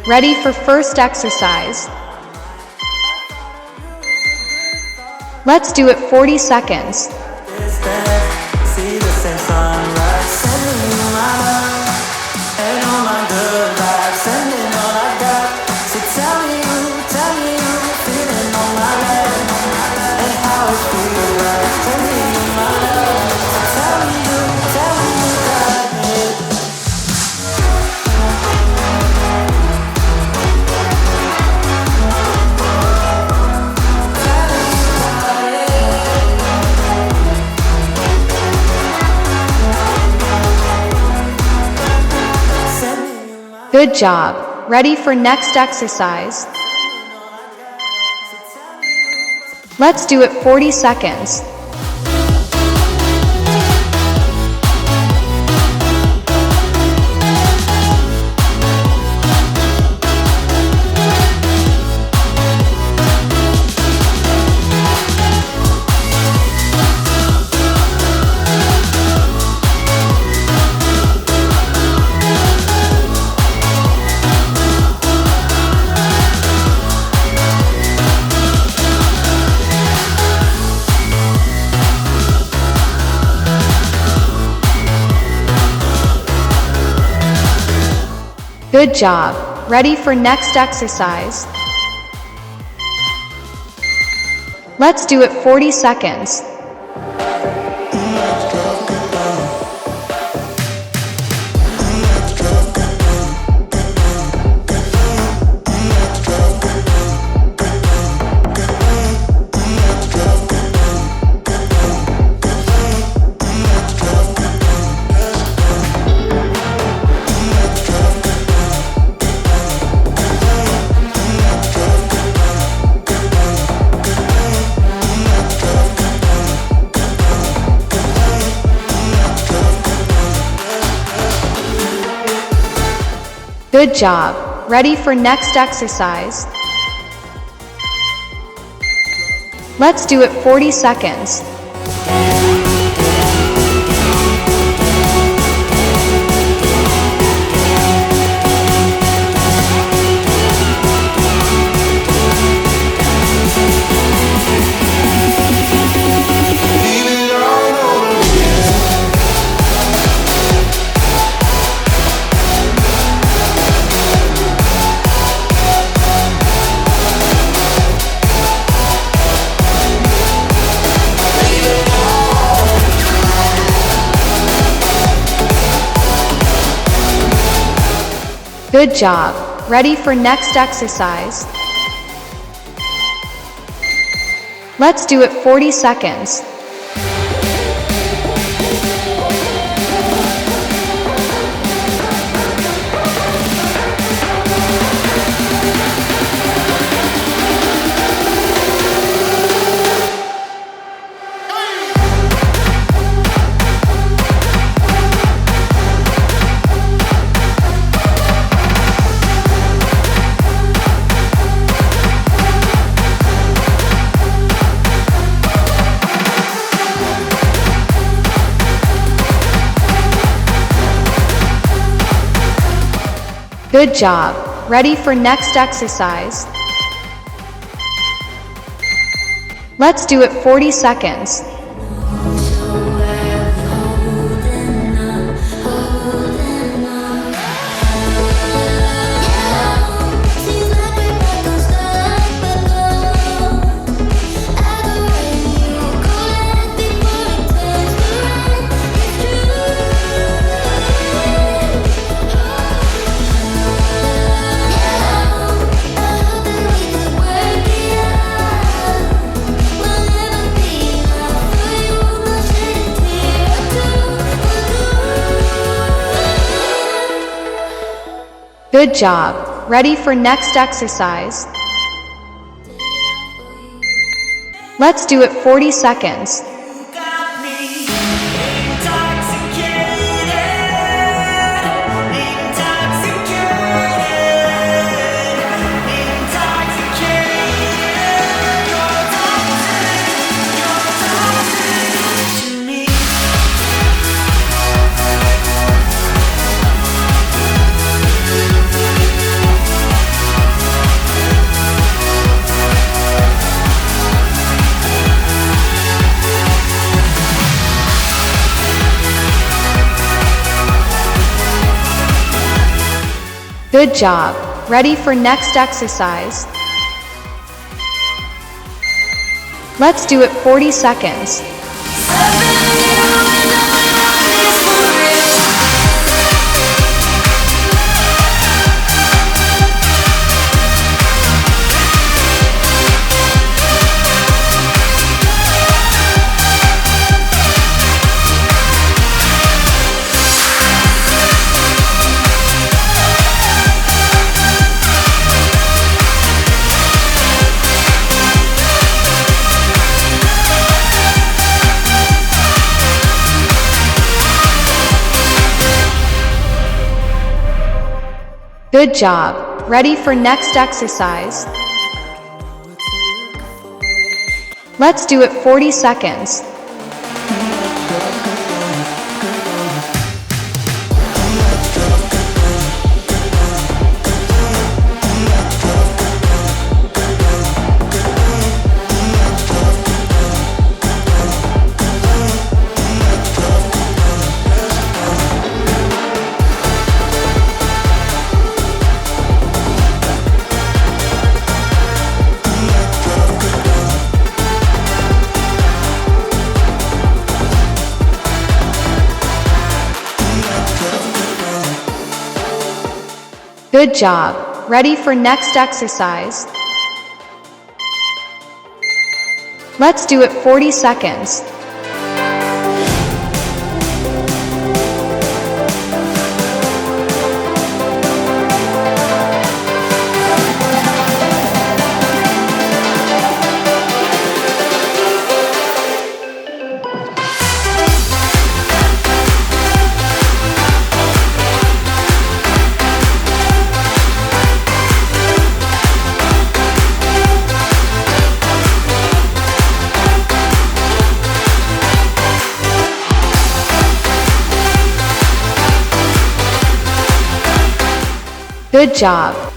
Ready for first exercise. Let's do it 40 seconds. Good job. Ready for next exercise. Let's do it 40 seconds. Good job. Ready for next exercise. Let's do it 40 seconds. Good job. Ready for next exercise. Let's do it 40 seconds. Good job. Ready for next exercise. Let's do it 40 seconds. Good job. Ready for next exercise. Let's do it 40 seconds. Good job. Ready for next exercise. Let's do it 40 seconds. Good job. Ready for next exercise? Let's do it 40 seconds. Good job. Ready for next exercise? Let's do it 40 seconds. Good job. Ready for next exercise? Let's do it 40 seconds. Good job.